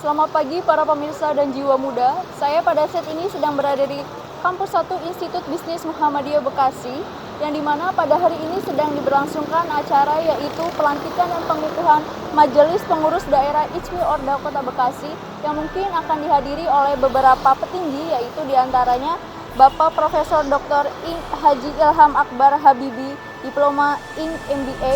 Selamat pagi para pemirsa dan jiwa muda. Saya pada saat ini sedang berada di Kampus 1 Institut Bisnis Muhammadiyah Bekasi, yang dimana pada hari ini sedang diberlangsungkan acara yaitu pelantikan dan pengukuhan Majelis Pengurus Daerah ICMI Orda Kota Bekasi, yang mungkin akan dihadiri oleh beberapa petinggi, yaitu diantaranya Bapak Profesor Dr. Haji Ilham Akbar Habibi, Diploma Ing MBA.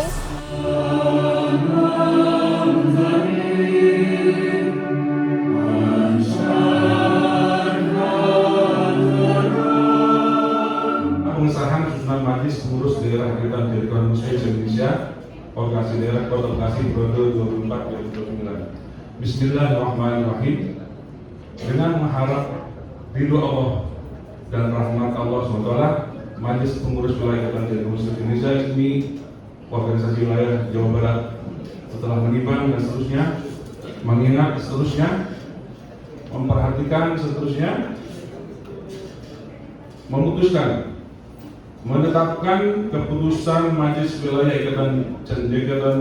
Pengesahan susunan Majelis Pengurus Daerah Ikatan Direkturan Muslim Indonesia Organisasi Daerah Kota Bekasi periode 2024-2029. Bismillahirrahmanirrahim. Dengan mengharap ridho Allah dan rahmat Allah SWT, Majelis Pengurus Wilayah Ikatan Direkturan Muslim Indonesia ICMI Organisasi Wilayah Jawa Barat setelah menimbang dan seterusnya, mengingat seterusnya, memperhatikan seterusnya, memutuskan menetapkan keputusan Majelis Wilayah Ikatan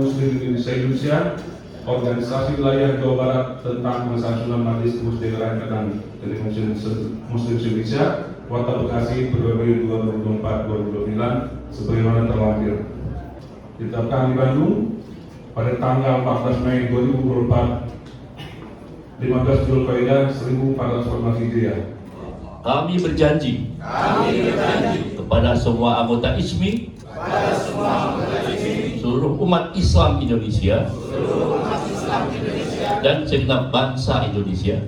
Muslim Indonesia Organisasi Wilayah Jawa Barat tentang pengesahan Majelis Pengurus Daerah Ikatan Muslim Indonesia Kota Bekasi periode 2024-2029 sebagaimana terlampir. Ditetapkan di Bandung pada tanggal 14 Mei 2024, 15 Zulkaidah 1444 Hijriah. Kami berjanji kepada semua anggota ICMI, seluruh umat Islam Indonesia, dan segenap bangsa Indonesia,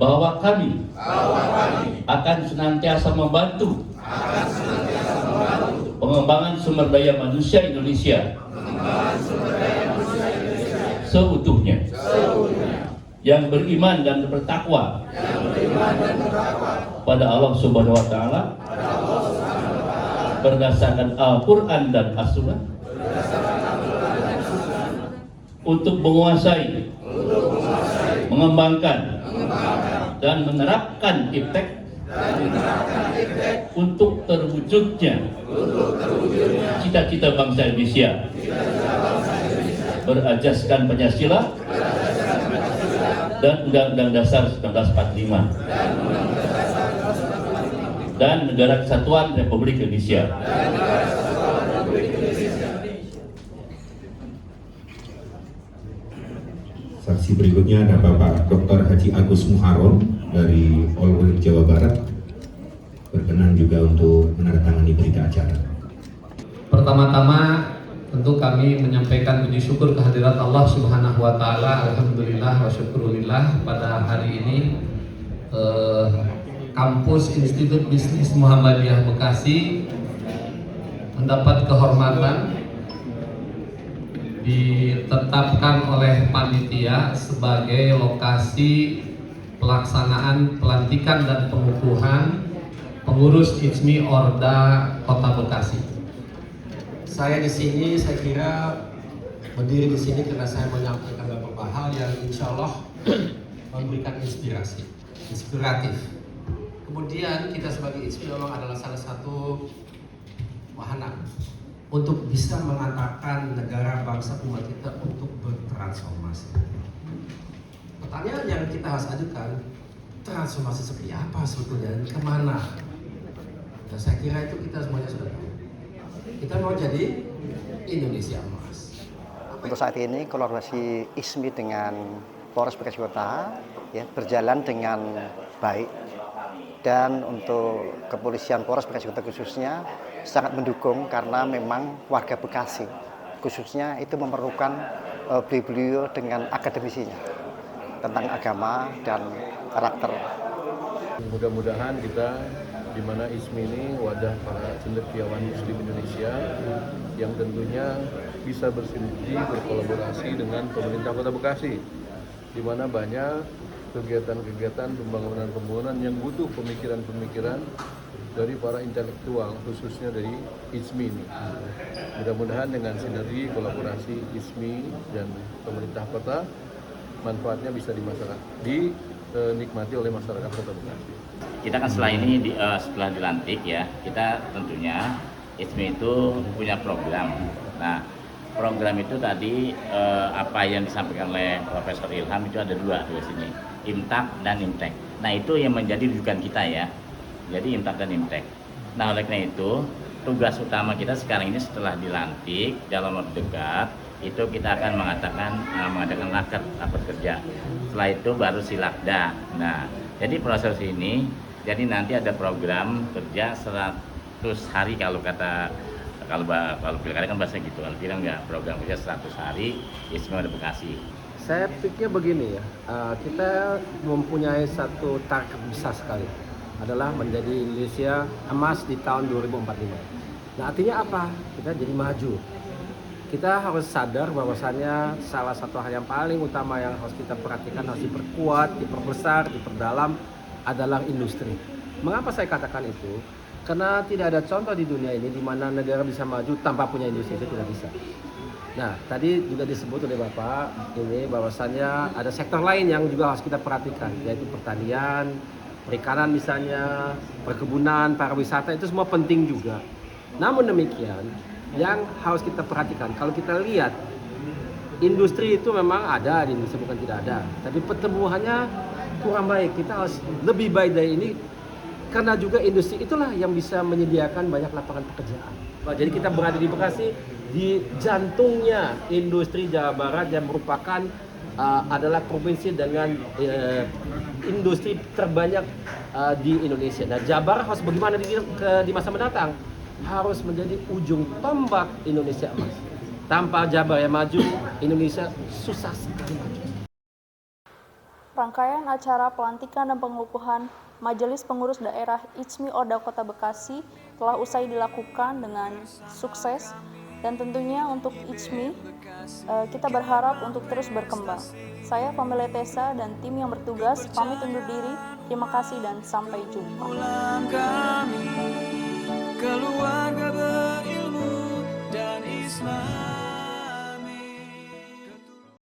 bahwa kami akan senantiasa membantu pengembangan sumber daya manusia Indonesia seutuhnya, yang beriman dan bertakwa pada Allah Subhanahu wa Ta'ala berdasarkan Al-Quran dan As-Sunnah, untuk menguasai, mengembangkan, dan menerapkan iptek untuk terwujudnya cita-cita bangsa Indonesia berajaskan Pancasila dan Undang-Undang Dasar 1945 dan Negara Kesatuan Republik Indonesia. Saksi berikutnya ada Bapak Dr. Haji Agus Muharram dari Polri Jawa Barat, berkenan juga untuk menandatangani berita acara. Pertama-tama tentu kami menyampaikan puji syukur kehadirat Allah Subhanahu wa Ta'ala. Alhamdulillah wa syukurillah, pada hari ini Kampus Institut Bisnis Muhammadiyah Bekasi mendapat kehormatan ditetapkan oleh panitia sebagai lokasi pelaksanaan pelantikan dan pengukuhan pengurus ICMI Orda Kota Bekasi. Saya di sini, saya kira berdiri di sini karena saya menyampaikan beberapa hal yang insya Allah memberikan inspiratif. Kemudian kita sebagai ICMI memang adalah salah satu wahana untuk bisa mengantarkan negara bangsa umat kita untuk bertransformasi. Pertanyaan yang kita harus ajukan, transformasi seperti apa sebetulnya dan kemana? Dan saya kira itu kita semuanya sudah tahu. Kita mau jadi Indonesia emas. Untuk saat ini kolaborasi ICMI dengan Polres Bekasi Kota ya, berjalan dengan baik, dan untuk kepolisian Polres Bekasi Kota khususnya sangat mendukung karena memang warga Bekasi khususnya itu memerlukan beliau dengan akademisinya tentang agama dan karakter. Mudah-mudahan kita di mana ICMI ini wadah para cendekiawan Muslim Indonesia yang tentunya bisa bersinergi, berkolaborasi dengan pemerintah Kota Bekasi, di mana banyak kegiatan-kegiatan pembangunan yang butuh pemikiran-pemikiran dari para intelektual, khususnya dari ICMI ini. Mudah-mudahan dengan sinergi kolaborasi ICMI dan pemerintah kota, manfaatnya bisa dinikmati oleh masyarakat Kota Bekasi. Kita kan setelah ini setelah dilantik ya, kita tentunya ICMI itu punya program. Nah, program itu tadi apa yang disampaikan oleh Profesor Ilham itu ada dua di sini, IMTAK dan IMTEK. Nah itu yang menjadi rujukan kita ya, jadi IMTAK dan IMTEK. Nah oleh karena itu tugas utama kita sekarang ini setelah dilantik dalam waktu dekat itu kita akan mengadakan rapat kerja. Setelah itu baru silakda. Nah jadi proses ini, jadi nanti ada program kerja 100 hari kalau pilkada kan bahasa gitu, kalau bilang nggak program kerja 100 hari Istimewa Bekasi. Saya pikir begini ya, kita mempunyai satu target besar sekali, adalah menjadi Indonesia emas di tahun 2045. Nah artinya apa? Kita jadi maju. Kita harus sadar bahwasannya salah satu hal yang paling utama yang harus kita perhatikan, harus diperkuat, diperbesar, diperdalam adalah industri. Mengapa saya katakan itu? Karena tidak ada contoh di dunia ini di mana negara bisa maju tanpa punya industri, itu tidak bisa. Nah, tadi juga disebut oleh Bapak ini bahwasannya ada sektor lain yang juga harus kita perhatikan, yaitu pertanian, perikanan misalnya, perkebunan, pariwisata, itu semua penting juga. Namun demikian, yang harus kita perhatikan, kalau kita lihat industri itu memang ada di Indonesia, bukan tidak ada, tapi pertumbuhannya kurang baik. Kita harus lebih baik dari ini, karena juga industri itulah yang bisa menyediakan banyak lapangan pekerjaan. Jadi kita berada di Bekasi, di jantungnya industri Jawa Barat yang merupakan adalah provinsi dengan industri terbanyak di Indonesia. Nah, Jawa Barat harus bagaimana di masa mendatang? Harus menjadi ujung tombak Indonesia emas. Tanpa Jawa Barat yang maju, Indonesia susah sekali maju. Rangkaian acara pelantikan dan pengukuhan Majelis Pengurus Daerah ICMI Orda Kota Bekasi telah usai dilakukan dengan sukses, dan tentunya untuk ICMI kita berharap untuk terus berkembang. Saya Pamela Tessa dan tim yang bertugas pamit undur diri. Terima kasih dan sampai jumpa.